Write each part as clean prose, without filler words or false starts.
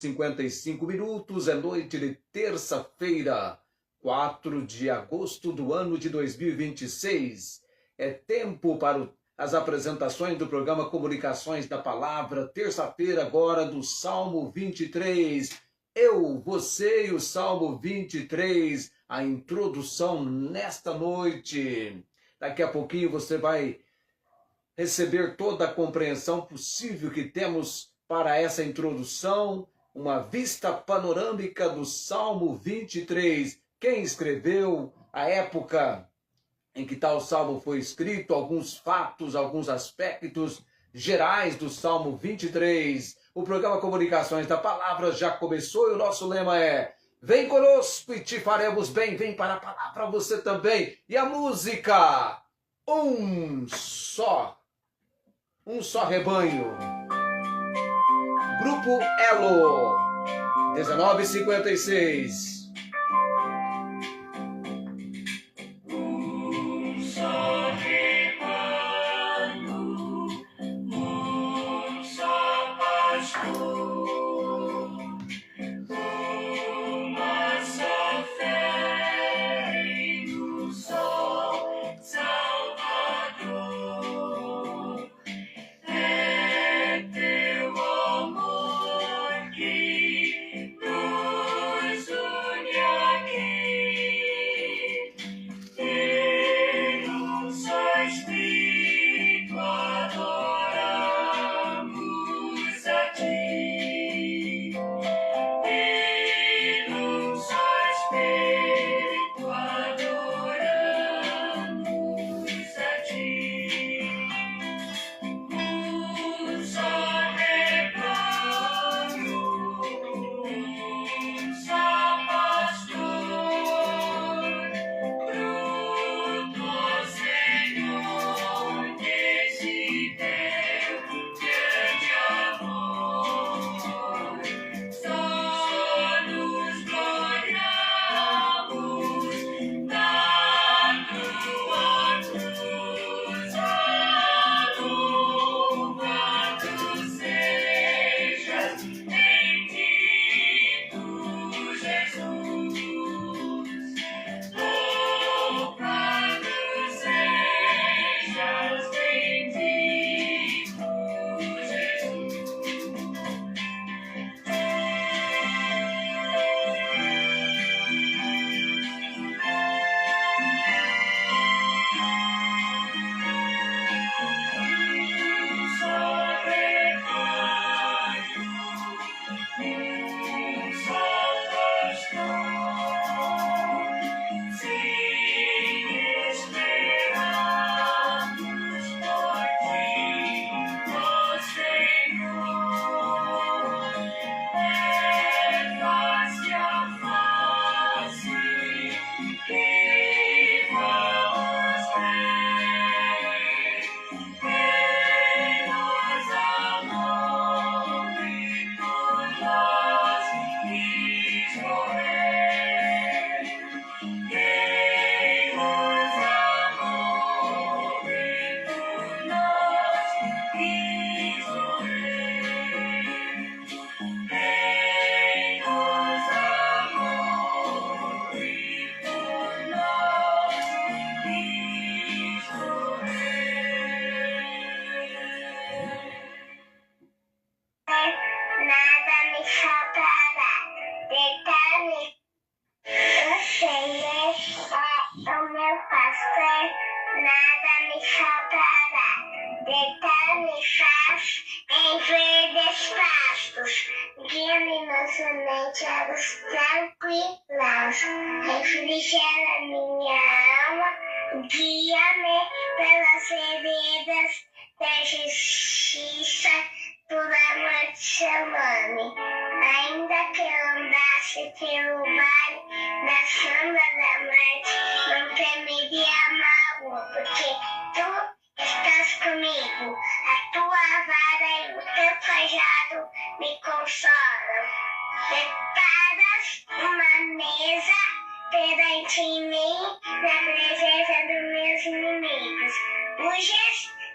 55 minutos, é noite de terça-feira, 4 de agosto do ano de 2026. É tempo para as apresentações do programa Comunicações da Palavra, terça-feira agora do Salmo 23. Eu, você e o Salmo 23, a introdução nesta noite. Daqui a pouquinho você vai receber toda a compreensão possível que temos para essa introdução, uma vista panorâmica do Salmo 23. Quem escreveu, a época em que tal salmo foi escrito, alguns fatos, alguns aspectos gerais do Salmo 23. O programa Comunicações da Palavra já começou e o nosso lema é: vem conosco e te faremos bem. Vem para a palavra você também. E a música, um só rebanho. Grupo Elo, 1956.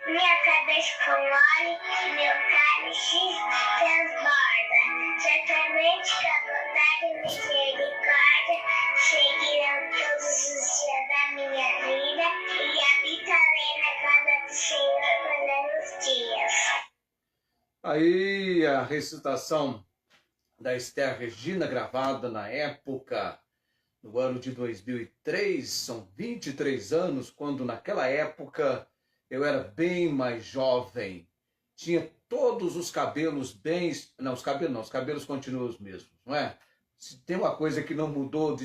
Minha cabeça com óleo, meu cálice transborda. Certamente Certamente que a bondade e misericórdia seguirão todos os dias da minha vida e habitarei na casa do Senhor por longos dias. Aí a recitação da Esther Regina, gravada na época, no ano de 2003, são 23 anos, quando naquela época eu era bem mais jovem. Tinha todos os cabelos bem... Não, os cabelos continuam os mesmos, não é? Se tem uma coisa que não mudou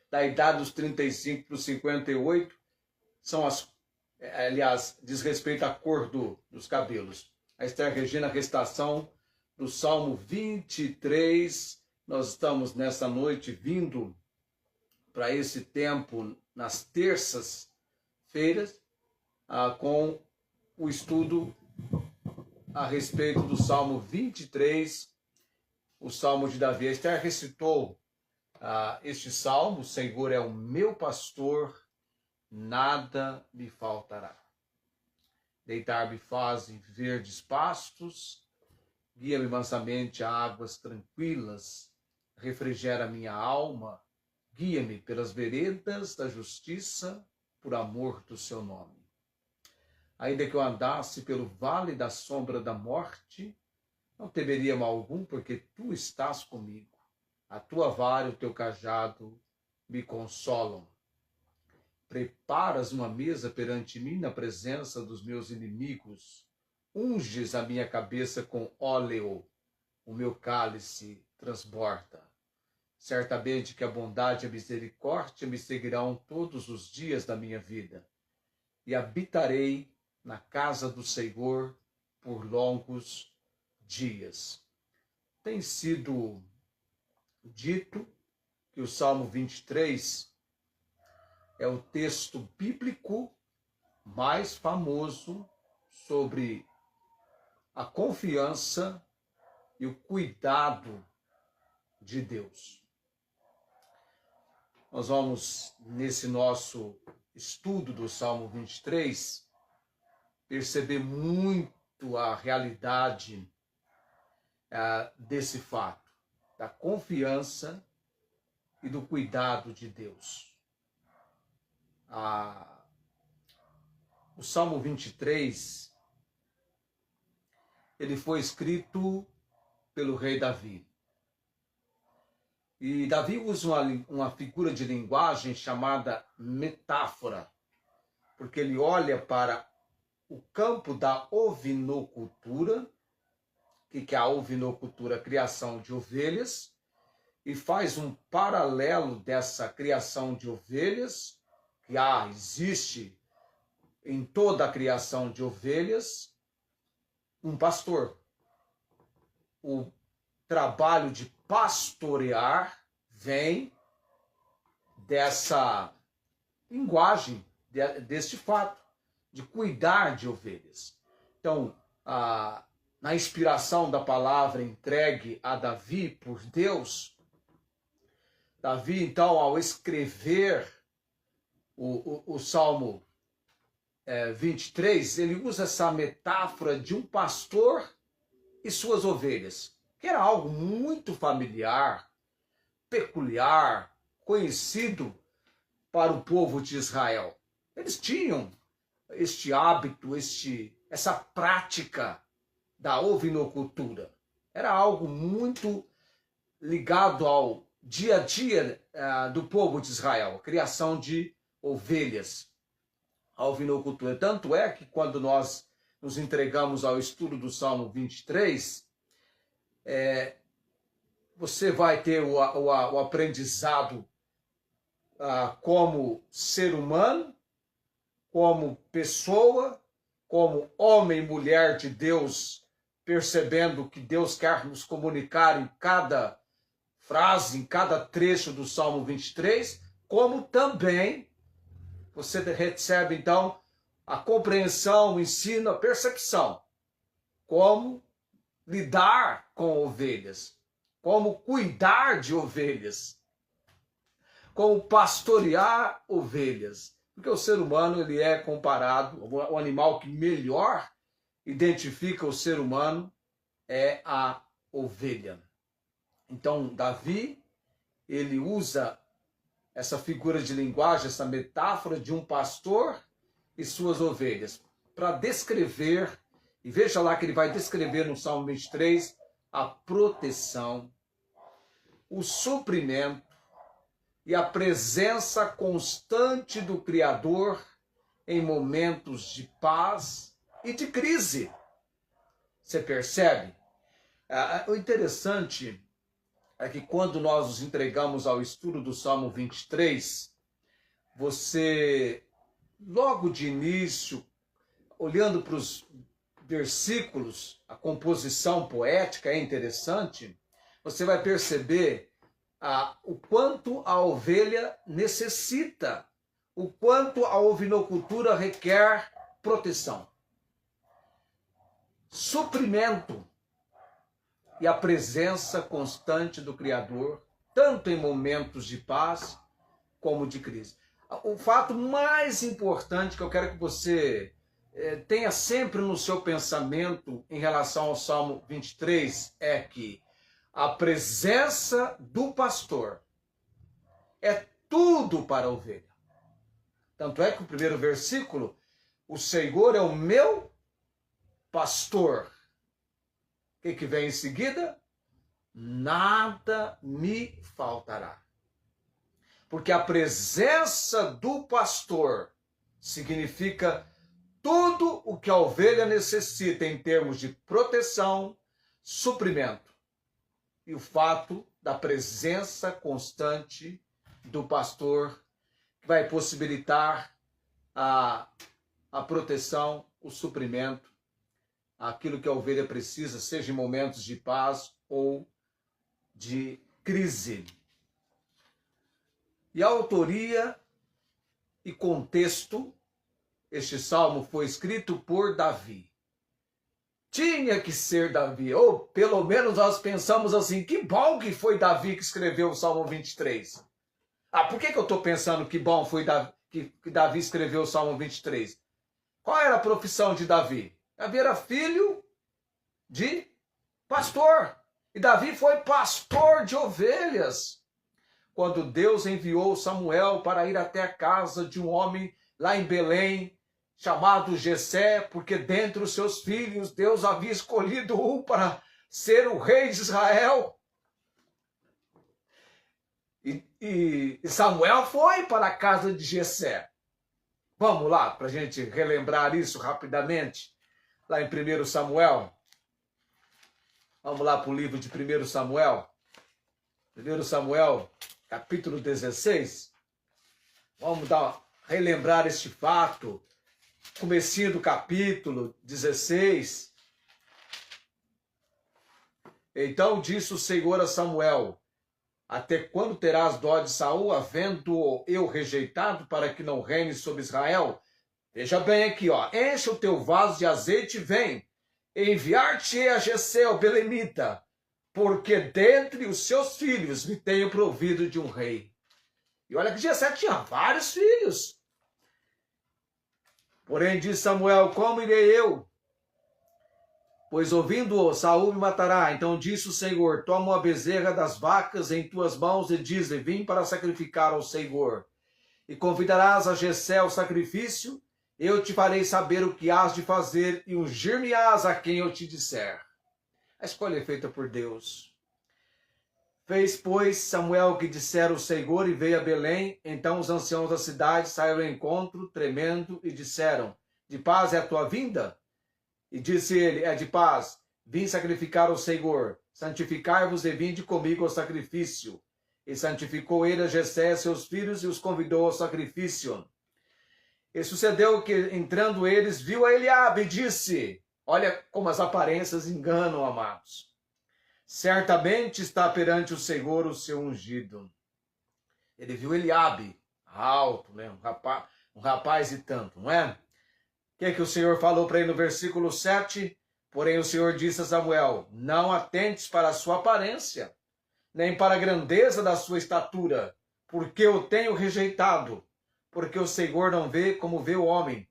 da idade dos 35 para os 58, são aliás, diz respeito à cor dos cabelos. A Esther Regina, a recitação do Salmo 23. Nós estamos nessa noite vindo para esse tempo nas terças-feiras com o estudo a respeito do Salmo 23, o Salmo de Davi. A Esther recitou este salmo: o Senhor é o meu pastor, nada me faltará. Deitar-me faz em verdes pastos, guia-me mansamente a águas tranquilas, refrigera minha alma, guia-me pelas veredas da justiça, por amor do seu nome. Ainda que eu andasse pelo vale da sombra da morte, não temeria mal algum, porque tu estás comigo. A tua vara e o teu cajado me consolam. Preparas uma mesa perante mim na presença dos meus inimigos. Unges a minha cabeça com óleo, o meu cálice transborda. Certamente que a bondade e a misericórdia me seguirão todos os dias da minha vida, e habitarei na casa do Senhor por longos dias. Tem sido dito que o Salmo 23 é o texto bíblico mais famoso sobre a confiança e o cuidado de Deus. Nós vamos, nesse nosso estudo do Salmo 23, perceber muito a realidade desse fato, da confiança e do cuidado de Deus. O Salmo 23, ele foi escrito pelo rei Davi. E Davi usa uma figura de linguagem chamada metáfora, porque ele olha para o campo da ovinocultura. O que é a ovinocultura? A criação de ovelhas, e faz um paralelo dessa criação de ovelhas, que existe em toda a criação de ovelhas um pastor. O trabalho de pastorear vem dessa linguagem, deste fato, de cuidar de ovelhas. Então, na inspiração da palavra entregue a Davi por Deus, Davi, então, ao escrever o Salmo 23, ele usa essa metáfora de um pastor e suas ovelhas, que era algo muito familiar, peculiar, conhecido para o povo de Israel. Eles tinham este hábito, essa prática da ovinocultura. Era algo muito ligado ao dia a dia do povo de Israel, a criação de ovelhas, a ovinocultura. Tanto é que quando nós nos entregamos ao estudo do Salmo 23, você vai ter o aprendizado como ser humano, como pessoa, como homem e mulher de Deus, percebendo que Deus quer nos comunicar em cada frase, em cada trecho do Salmo 23, como também você recebe, então, a compreensão, o ensino, a percepção. Como lidar com ovelhas, como cuidar de ovelhas, como pastorear ovelhas. Porque o ser humano, ele é comparado, o animal que melhor identifica o ser humano é a ovelha. Então, Davi, ele usa essa figura de linguagem, essa metáfora de um pastor e suas ovelhas, para descrever, e veja lá que ele vai descrever no Salmo 23, a proteção, o suprimento e a presença constante do Criador em momentos de paz e de crise. Você percebe? O interessante é que quando nós nos entregamos ao estudo do Salmo 23, você, logo de início, olhando para os versículos, a composição poética é interessante, você vai perceber o quanto a ovelha necessita, o quanto a ovinocultura requer proteção, suprimento e a presença constante do Criador, tanto em momentos de paz como de crise. O fato mais importante que eu quero que você tenha sempre no seu pensamento em relação ao Salmo 23 é que a presença do pastor é tudo para a ovelha. Tanto é que o primeiro versículo, o Senhor é o meu pastor. O que vem em seguida? Nada me faltará. Porque a presença do pastor significa tudo o que a ovelha necessita em termos de proteção, suprimento. E o fato da presença constante do pastor que vai possibilitar a proteção, o suprimento, aquilo que a ovelha precisa, seja em momentos de paz ou de crise. E a autoria e contexto, este salmo foi escrito por Davi. Tinha que ser Davi, ou pelo menos nós pensamos assim, que bom que foi Davi que escreveu o Salmo 23. Por que eu estou pensando que bom foi que Davi escreveu o Salmo 23? Qual era a profissão de Davi? Davi era filho de pastor. E Davi foi pastor de ovelhas. Quando Deus enviou Samuel para ir até a casa de um homem lá em Belém, chamado Jessé, porque dentre os seus filhos Deus havia escolhido um para ser o rei de Israel. E Samuel foi para a casa de Jessé. Vamos lá, para a gente relembrar isso rapidamente. Lá em 1 Samuel. Vamos lá para o livro de 1 Samuel. 1 Samuel, capítulo 16. Vamos relembrar este fato. Comecinho do capítulo 16. Então disse o Senhor a Samuel: até quando terás dó de Saul, havendo eu rejeitado, para que não reine sobre Israel? Veja bem aqui, enche o teu vaso de azeite e vem. Enviar-te a Jessé, o belemita, porque dentre os seus filhos me tenho provido de um rei. E olha que Jessé tinha vários filhos. Porém disse Samuel: como irei eu? Pois ouvindo-o, Saul me matará. Então disse o Senhor: toma uma bezerra das vacas em tuas mãos e diz-lhe: vim para sacrificar ao Senhor. E convidarás a Jessé ao sacrifício, eu te farei saber o que hás de fazer e ungir-me-ás a quem eu te disser. A escolha é feita por Deus. Fez, pois, Samuel o que dissera o Senhor e veio a Belém. Então os anciãos da cidade saíram ao encontro, tremendo, e disseram: de paz é a tua vinda? E disse ele: é de paz. Vim sacrificar ao Senhor. Santificai-vos e vinde comigo ao sacrifício. E santificou ele a Jessé e seus filhos e os convidou ao sacrifício. E sucedeu que, entrando eles, viu a Eliabe e disse: olha como as aparências enganam, amados. Certamente está perante o Senhor o seu ungido. Ele viu Eliabe, alto, né? um rapaz e tanto, não é? O que o Senhor falou para ele no versículo 7? Porém o Senhor disse a Samuel: não atentes para a sua aparência, nem para a grandeza da sua estatura, porque eu tenho rejeitado. Porque o Senhor não vê como vê o homem,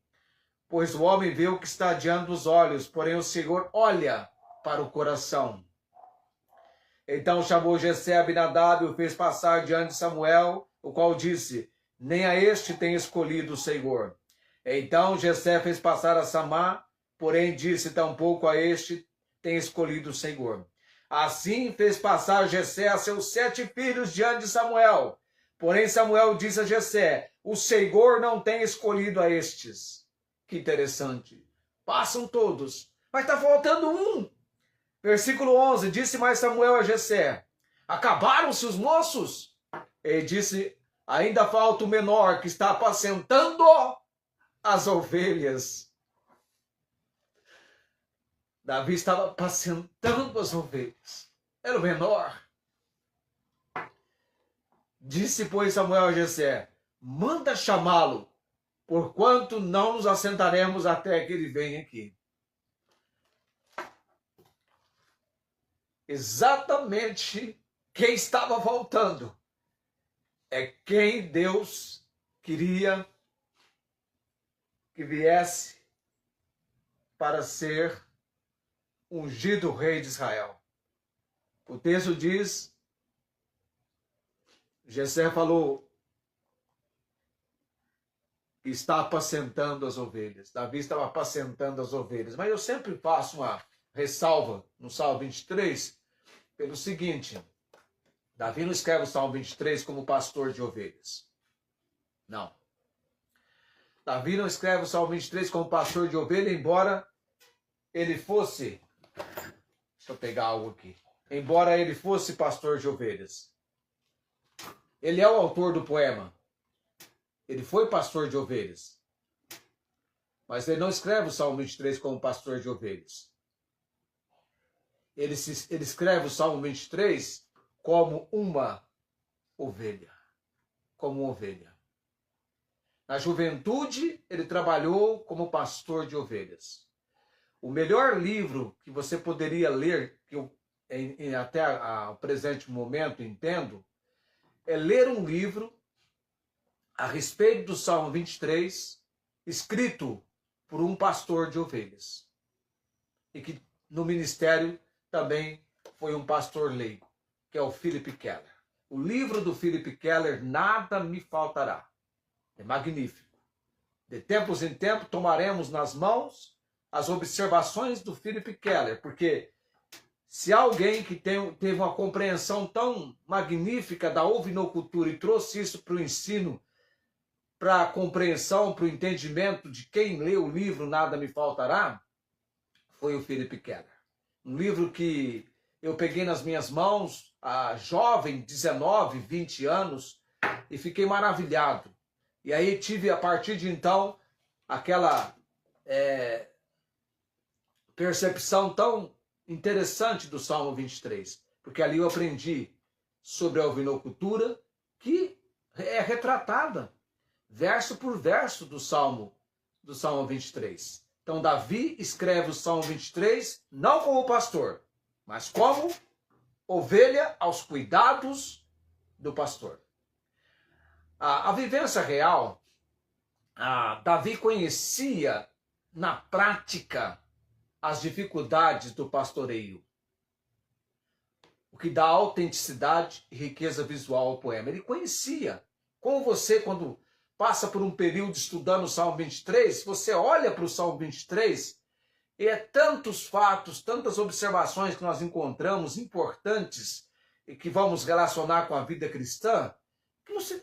pois o homem vê o que está diante dos olhos, porém o Senhor olha para o coração. Então chamou Jessé Abinadab e o fez passar diante de Samuel, o qual disse: nem a este tem escolhido o Senhor. Então Jessé fez passar a Samá, porém disse: tampouco a este tem escolhido o Senhor. Assim fez passar Jessé a seus 7 filhos diante de Samuel. Porém Samuel disse a Jessé: o Senhor não tem escolhido a estes. Que interessante. Passam todos, mas está faltando um. Versículo 11, disse mais Samuel a Jessé: acabaram-se os moços? Ele disse: ainda falta o menor que está apacentando as ovelhas. Davi estava apacentando as ovelhas. Era o menor. Disse, pois, Samuel a Jessé: manda chamá-lo, porquanto não nos assentaremos até que ele venha aqui. Exatamente quem estava faltando é quem Deus queria que viesse para ser ungido rei de Israel. O texto diz, Jessé falou, está apacentando as ovelhas. Davi estava apacentando as ovelhas. Mas eu sempre faço uma ressalva no Salmo 23 pelo seguinte: Davi não escreve o Salmo 23 como pastor de ovelhas. Não. Davi não escreve o Salmo 23 como pastor de ovelha, embora ele fosse... Deixa eu pegar algo aqui. Embora ele fosse pastor de ovelhas. Ele é o autor do poema. Ele foi pastor de ovelhas. Mas ele não escreve o Salmo 23 como pastor de ovelhas. Ele escreve o Salmo 23 como uma ovelha. Como uma ovelha. Na juventude, ele trabalhou como pastor de ovelhas. O melhor livro que você poderia ler, que eu até o presente momento entendo, é ler um livro a respeito do Salmo 23, escrito por um pastor de ovelhas. E que no ministério também foi um pastor leigo, que é o Philip Keller. O livro do Philip Keller, Nada Me Faltará. É magnífico. De tempos em tempos tomaremos nas mãos as observações do Philip Keller, porque se alguém que teve uma compreensão tão magnífica da ovinocultura e trouxe isso para o ensino, para a compreensão, para o entendimento de quem lê o livro Nada Me Faltará, foi o Philip Keller. Um livro que eu peguei nas minhas mãos, jovem, 19, 20 anos, e fiquei maravilhado. E aí tive, a partir de então, aquela percepção tão interessante do Salmo 23. Porque ali eu aprendi sobre a ovinocultura, que é retratada, verso por verso do Salmo 23. Então Davi escreve o Salmo 23, não como pastor, mas como ovelha aos cuidados do pastor. A vivência real, Davi conhecia na prática as dificuldades do pastoreio, o que dá autenticidade e riqueza visual ao poema. Ele conhecia. Como você, quando passa por um período estudando o Salmo 23, você olha para o Salmo 23 e é tantos fatos, tantas observações que nós encontramos importantes e que vamos relacionar com a vida cristã,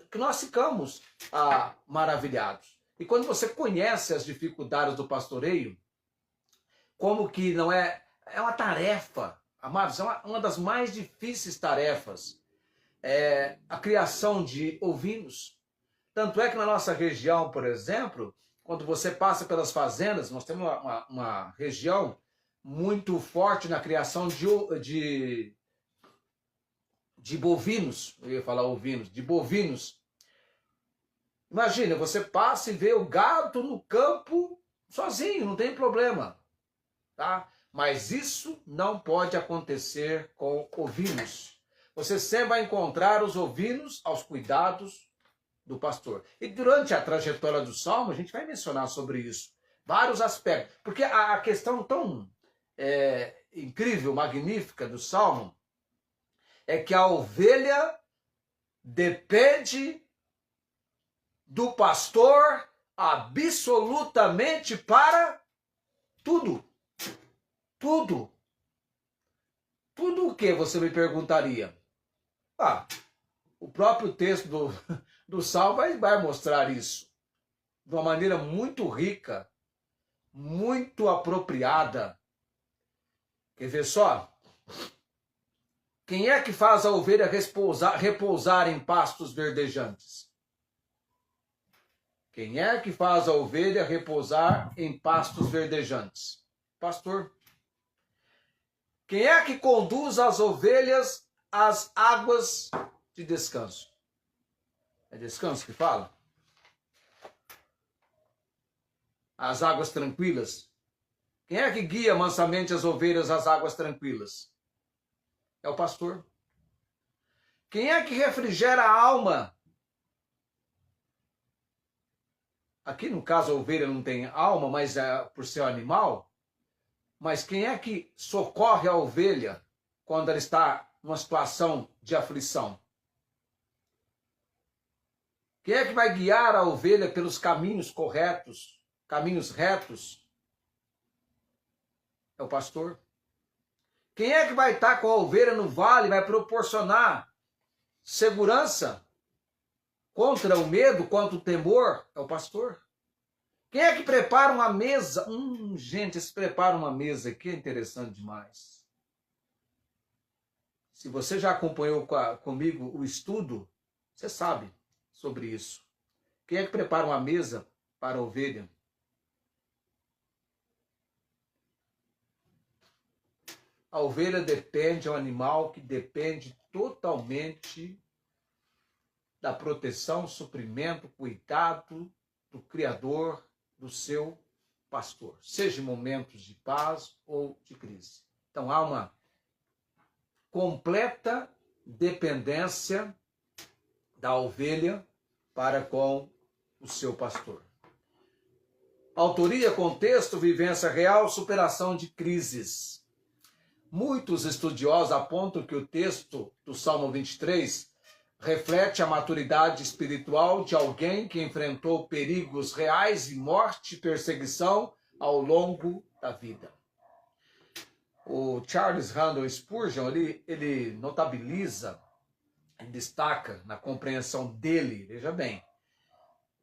que nós ficamos maravilhados. E quando você conhece as dificuldades do pastoreio, como que não é uma tarefa, amados, é uma das mais difíceis tarefas, a criação de ovinos. Tanto é que na nossa região, por exemplo, quando você passa pelas fazendas, nós temos uma região muito forte na criação de bovinos. Eu ia falar ovinos, de bovinos. Imagina, você passa e vê o gado no campo sozinho, não tem problema. Tá? Mas isso não pode acontecer com ovinos. Você sempre vai encontrar os ovinos aos cuidados do pastor. E durante a trajetória do Salmo, a gente vai mencionar sobre isso. Vários aspectos. Porque a questão tão incrível, magnífica do Salmo, é que a ovelha depende do pastor absolutamente para tudo. Tudo. Tudo o que você me perguntaria? O próprio texto do Salmo vai mostrar isso de uma maneira muito rica, muito apropriada. Quer ver só? Quem é que faz a ovelha repousar em pastos verdejantes? Quem é que faz a ovelha repousar em pastos verdejantes? Pastor. Quem é que conduz as ovelhas às águas de descanso? É descanso que fala? As águas tranquilas. Quem é que guia mansamente as ovelhas às águas tranquilas? É o pastor. Quem é que refrigera a alma? Aqui no caso a ovelha não tem alma, mas é por ser um animal. Mas quem é que socorre a ovelha quando ela está numa situação de aflição? Quem é que vai guiar a ovelha pelos caminhos corretos, caminhos retos? É o pastor. Quem é que vai estar com a ovelha no vale, vai proporcionar segurança contra o medo, contra o temor? É o pastor. Quem é que prepara uma mesa? Gente, esse prepara uma mesa aqui é interessante demais. Se você já acompanhou comigo o estudo, você sabe sobre isso. Quem é que prepara uma mesa para a ovelha? A ovelha depende, é um animal que depende totalmente da proteção, suprimento, cuidado do Criador, do seu pastor, seja em momentos de paz ou de crise. Então há uma completa dependência da ovelha para com o seu pastor. Autoria, contexto, vivência real, superação de crises. Muitos estudiosos apontam que o texto do Salmo 23 reflete a maturidade espiritual de alguém que enfrentou perigos reais de morte e perseguição ao longo da vida. O Charles Randall Spurgeon, ele notabiliza, destaca na compreensão dele, veja bem,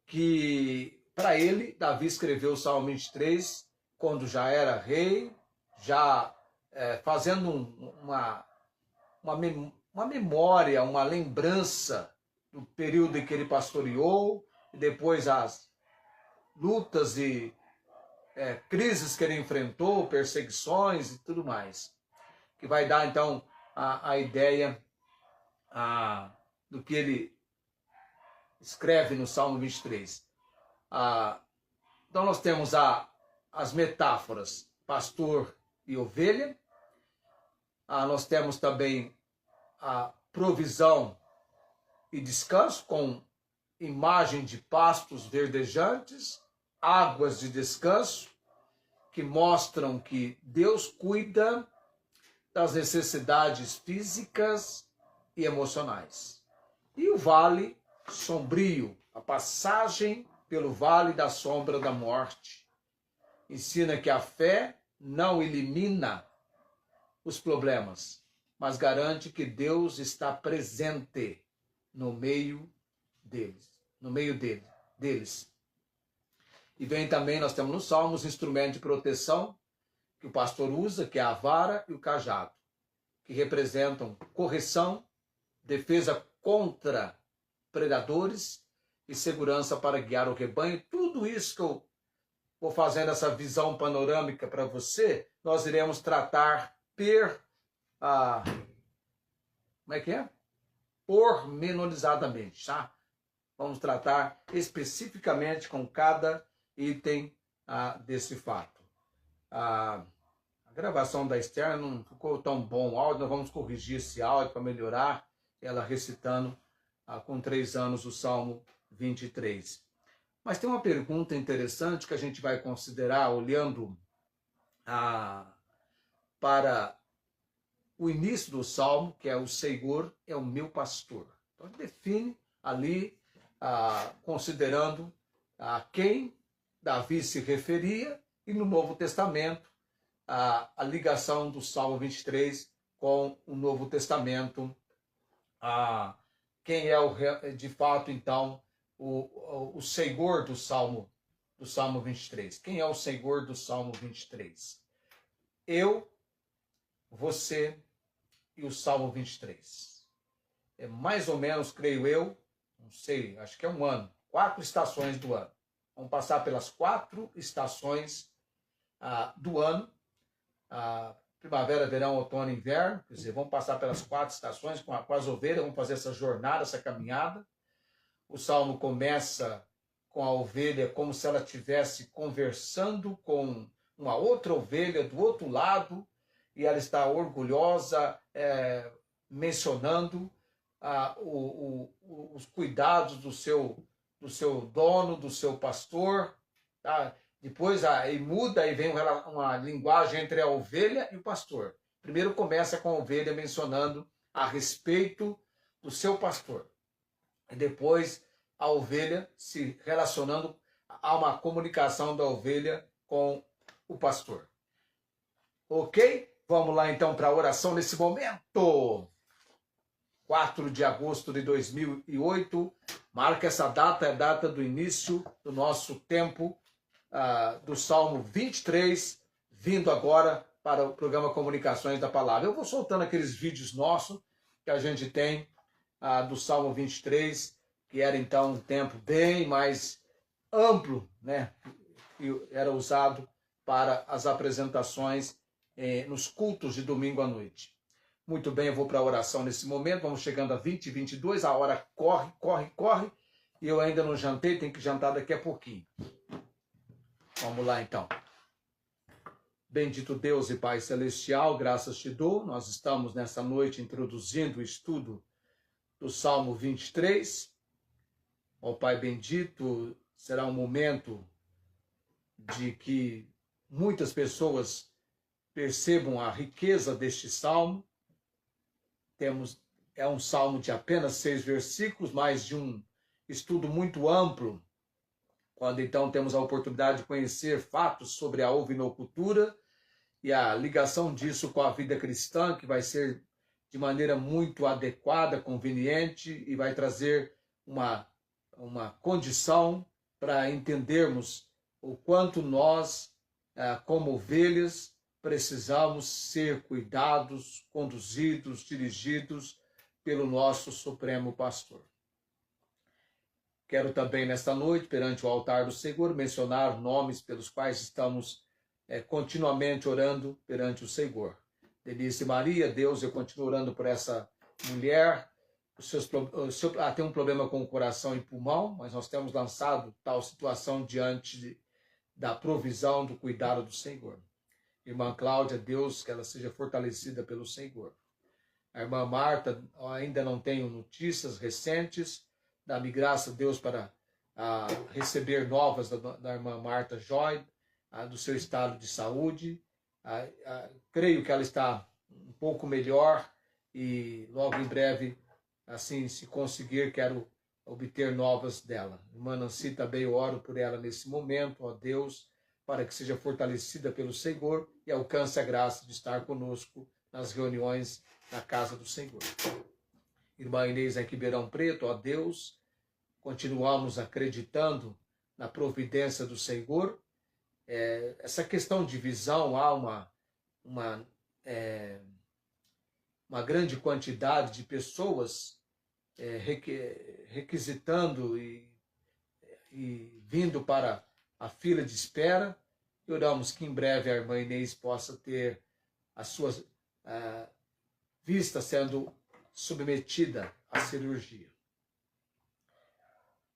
que para ele, Davi escreveu o Salmo 23 quando já era rei, já fazendo uma memória, uma lembrança do período em que ele pastoreou, e depois as lutas e crises que ele enfrentou, perseguições e tudo mais. Que vai dar, então, a ideia do que ele escreve no Salmo 23. Então, nós temos as metáforas, pastor e ovelha. Nós temos também a provisão e descanso, com imagem de pastos verdejantes, águas de descanso, que mostram que Deus cuida das necessidades físicas e emocionais. E o vale sombrio, a passagem pelo vale da sombra da morte, ensina que a fé não elimina os problemas, mas garante que Deus está presente no meio deles. E vem também, nós temos nos Salmos, instrumento de proteção que o pastor usa, que é a vara e o cajado, que representam correção, defesa contra predadores e segurança para guiar o rebanho. Tudo isso que eu vou fazendo essa visão panorâmica para você, nós iremos tratar pormenorizadamente, tá? Vamos tratar especificamente com cada item desse fato. A gravação da Esther não ficou tão bom o áudio, nós vamos corrigir esse áudio para melhorar, ela recitando com 3 anos o Salmo 23. Mas tem uma pergunta interessante que a gente vai considerar olhando para o início do salmo, que é o Senhor é o meu pastor. Então, ele define ali, considerando a quem Davi se referia, e no Novo Testamento, a ligação do Salmo 23 com o Novo Testamento, quem é de fato, então, o Senhor do Salmo 23. Quem é o Senhor do Salmo 23? Eu, você e o Salmo 23. É mais ou menos, creio eu, não sei, acho que é um ano, 4 estações do ano. Vamos passar pelas 4 estações do ano, primavera, verão, outono e inverno, quer dizer, vamos passar pelas 4 estações com as ovelhas, vamos fazer essa jornada, essa caminhada. O salmo começa com a ovelha como se ela estivesse conversando com uma outra ovelha do outro lado, e ela está orgulhosa, mencionando os cuidados do seu dono, do seu pastor. Tá? Depois aí muda e vem uma linguagem entre a ovelha e o pastor. Primeiro começa com a ovelha mencionando a respeito do seu pastor. E depois a ovelha se relacionando a uma comunicação da ovelha com o pastor. Ok? Vamos lá então para a oração nesse momento. 4 de agosto de 2008. Marca essa data, é a data do início do nosso tempo do Salmo 23, vindo agora para o programa Comunicações da Palavra. Eu vou soltando aqueles vídeos nossos que a gente tem do Salmo 23, que era então um tempo bem mais amplo, né? E era usado para as apresentações nos cultos de domingo à noite. Muito bem, eu vou para a oração nesse momento, vamos chegando a 20h22, a hora corre, e eu ainda não jantei, tenho que jantar daqui a pouquinho. Vamos lá então. Bendito Deus e Pai Celestial, graças te dou, nós estamos nessa noite introduzindo o estudo do Salmo 23. Ó Pai bendito, será um momento de que muitas pessoas percebam a riqueza deste salmo. É um salmo de apenas 6 versículos, mas de um estudo muito amplo, quando então temos a oportunidade de conhecer fatos sobre a ovinocultura e a ligação disso com a vida cristã, que vai ser de maneira muito adequada, conveniente, e vai trazer uma condição para entendermos o quanto nós, como ovelhas, precisamos ser cuidados, conduzidos, dirigidos pelo nosso Supremo Pastor. Quero também, nesta noite, perante o altar do Senhor, mencionar nomes pelos quais estamos continuamente orando perante o Senhor. Denise Maria, Deus, eu continuo orando por essa mulher. Tem um problema com o coração e pulmão, mas nós temos lançado tal situação diante da provisão, do cuidado do Senhor. Irmã Cláudia, Deus, que ela seja fortalecida pelo Senhor. A irmã Marta, ainda não tenho notícias recentes. Dá-me graça, Deus, para receber novas da irmã Marta Joy, do seu estado de saúde. Creio que ela está um pouco melhor e logo em breve, assim, se conseguir, quero obter novas dela. Irmã Nancy, também eu oro por ela nesse momento, ó Deus, para que seja fortalecida pelo Senhor e alcance a graça de estar conosco nas reuniões na casa do Senhor. Irmã Inês aqui em Ribeirão Preto, ó Deus, continuamos acreditando na providência do Senhor. Essa questão de visão, há uma grande quantidade de pessoas requisitando e vindo para a fila de espera, e oramos que em breve a irmã Inês possa ter as suas vistas sendo submetida à cirurgia.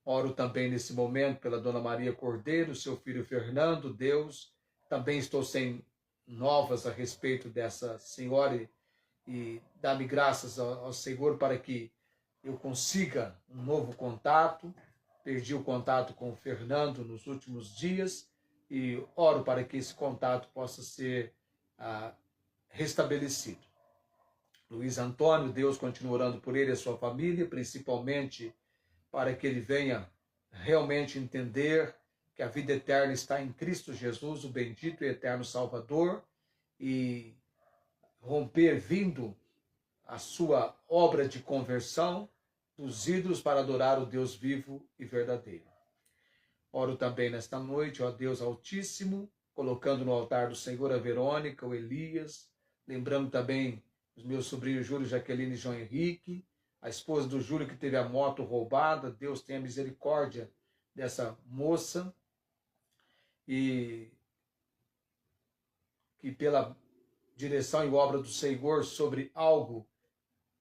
Oro também nesse momento pela Dona Maria Cordeiro, seu filho Fernando, Deus, também estou sem novas a respeito dessa senhora e dá-me graças ao Senhor para que eu consiga um novo contato. Perdi o contato com o Fernando nos últimos dias e oro para que esse contato possa ser restabelecido. Luiz Antônio, Deus continua orando por ele e a sua família, principalmente para que ele venha realmente entender que a vida eterna está em Cristo Jesus, o bendito e eterno Salvador, e romper vindo a sua obra de conversão dos ídolos para adorar o Deus vivo e verdadeiro. Oro também nesta noite, ó Deus Altíssimo, colocando no altar do Senhor a Verônica, o Elias, lembrando também os meus sobrinhos Júlio, Jaqueline e João Henrique, a esposa do Júlio que teve a moto roubada. Deus tenha misericórdia dessa moça e que pela direção e obra do Senhor sobre algo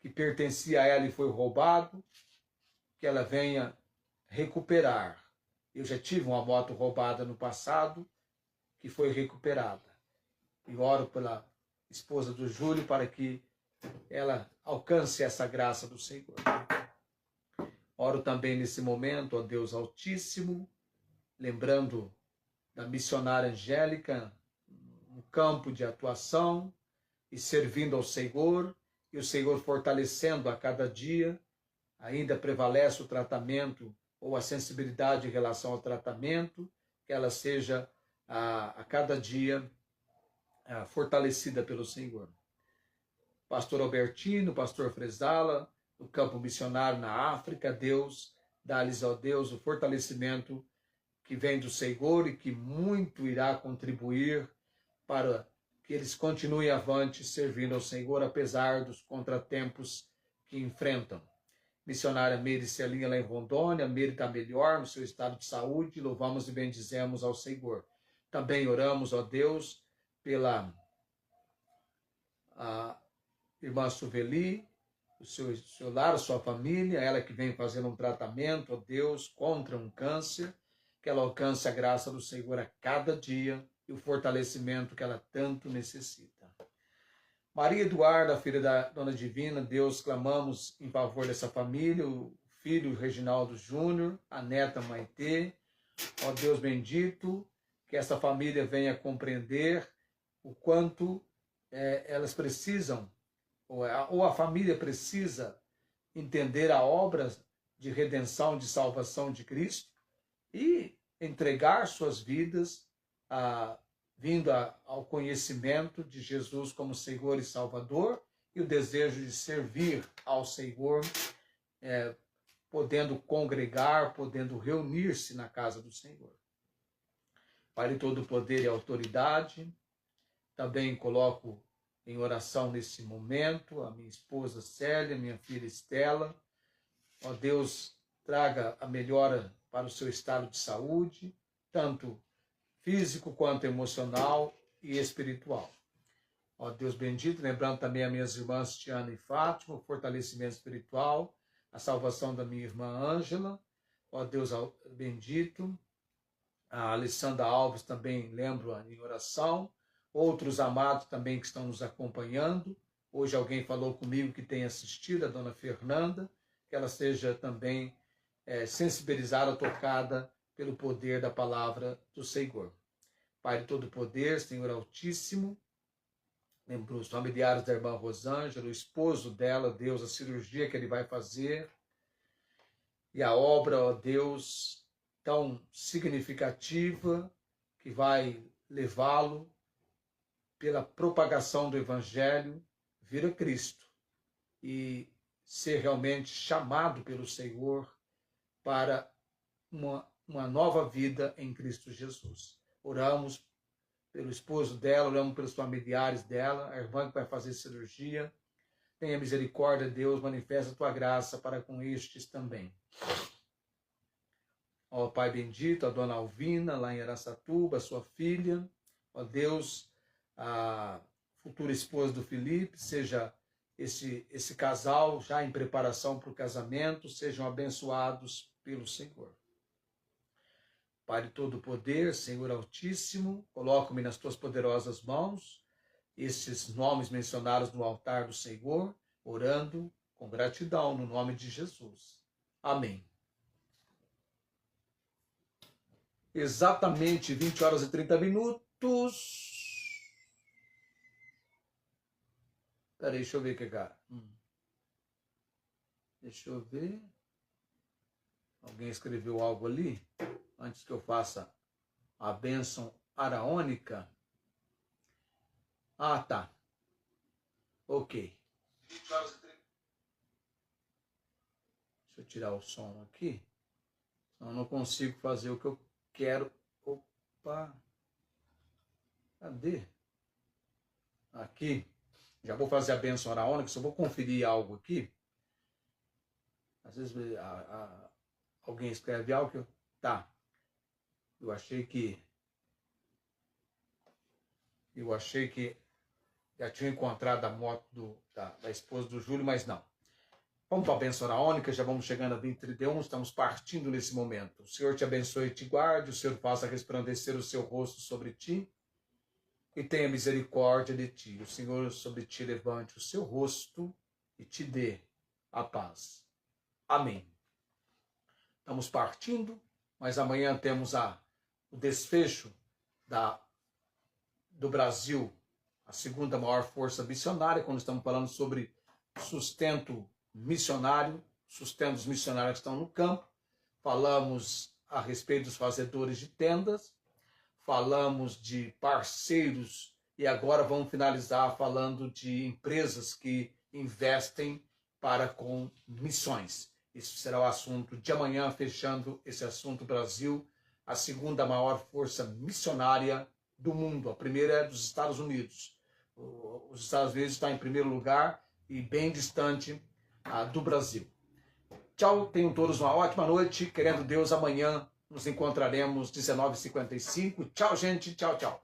que pertencia a ela e foi roubado, que ela venha recuperar. Eu já tive uma moto roubada no passado, que foi recuperada. E oro pela esposa do Júlio para que ela alcance essa graça do Senhor. Oro também nesse momento, ó Deus Altíssimo, lembrando da missionária Angélica, no campo de atuação e servindo ao Senhor, e o Senhor fortalecendo a cada dia. Ainda prevalece o tratamento ou a sensibilidade em relação ao tratamento, que ela seja a cada dia fortalecida pelo Senhor. Pastor Albertino, pastor Fresala, no campo missionário na África, Deus, dá-lhes, ó Deus, o fortalecimento que vem do Senhor e que muito irá contribuir para que eles continuem avante servindo ao Senhor, apesar dos contratempos que enfrentam. Missionária Meire Celinha lá em Rondônia, Meire está melhor no seu estado de saúde, louvamos e bendizemos ao Senhor. Também oramos, ó Deus, pela irmã Suveli, o seu lar, a sua família, ela que vem fazendo um tratamento, ó Deus, contra um câncer, que ela alcance a graça do Senhor a cada dia e o fortalecimento que ela tanto necessita. Maria Eduarda, filha da Dona Divina, Deus, clamamos em favor dessa família, o filho Reginaldo Júnior, a neta Maitê, ó Deus bendito, que essa família venha compreender o quanto elas precisam, ou a família precisa entender a obra de redenção, de salvação de Cristo e entregar suas vidas vindo ao conhecimento de Jesus como Senhor e Salvador e o desejo de servir ao Senhor, podendo congregar, podendo reunir-se na casa do Senhor. Pai de todo poder e autoridade, também coloco em oração nesse momento a minha esposa Célia, minha filha Estela. Ó Deus, traga a melhora para o seu estado de saúde, tanto físico quanto emocional e espiritual. Ó Deus bendito, lembrando também as minhas irmãs Tiana e Fátima, o fortalecimento espiritual, a salvação da minha irmã Ângela. Ó Deus bendito, a Alessandra Alves também lembro em oração, outros amados também que estão nos acompanhando. Hoje alguém falou comigo que tem assistido, a dona Fernanda, que ela seja também sensibilizada, tocada pelo poder da palavra do Senhor. Pai de todo poder, Senhor Altíssimo, lembro os familiares da irmã Rosângela, o esposo dela, Deus, a cirurgia que ele vai fazer, e a obra, ó Deus, tão significativa, que vai levá-lo, pela propagação do Evangelho, vir a Cristo e ser realmente chamado pelo Senhor para uma nova vida em Cristo Jesus. Oramos pelo esposo dela, oramos pelos familiares dela, a irmã que vai fazer cirurgia. Tenha misericórdia, Deus, manifesta a tua graça para com estes também. Ó Pai bendito, a dona Alvina, lá em Araçatuba, sua filha, ó Deus, a futura esposa do Felipe, seja esse casal já em preparação para o casamento, sejam abençoados pelo Senhor. Pai de todo poder, Senhor Altíssimo, coloco-me nas tuas poderosas mãos, esses nomes mencionados no altar do Senhor, orando com gratidão no nome de Jesus. Amém. Exatamente 20 horas e 30 minutos. Peraí, deixa eu ver aqui, cara. Deixa eu ver. Alguém escreveu algo ali? Antes que eu faça a bênção araônica. Ah, tá. Ok. Deixa eu tirar o som aqui. Senão eu não consigo fazer o que eu quero. Opa. Cadê? Aqui. Já vou fazer a bênção araônica, só vou conferir algo aqui. Às vezes alguém escreve algo que eu... Tá. Eu achei que já tinha encontrado a moto da esposa do Júlio, mas não. Vamos para a bênção araônica, já vamos chegando a 20:31, estamos partindo nesse momento. O Senhor te abençoe e te guarde, o Senhor faça resplandecer o seu rosto sobre ti e tenha misericórdia de ti. O Senhor sobre ti levante o seu rosto e te dê a paz. Amém. Estamos partindo, mas amanhã temos o desfecho do Brasil, a segunda maior força missionária, quando estamos falando sobre sustento missionário, sustento dos missionários que estão no campo. Falamos a respeito dos fazedores de tendas, falamos de parceiros e agora vamos finalizar falando de empresas que investem para com missões. Isso será o assunto de amanhã, fechando esse assunto Brasil, a segunda maior força missionária do mundo. A primeira é dos Estados Unidos. Os Estados Unidos está em primeiro lugar e bem distante do Brasil. Tchau, tenham todos uma ótima noite. Querendo Deus, amanhã nos encontraremos 19h55. Tchau, gente. Tchau, tchau.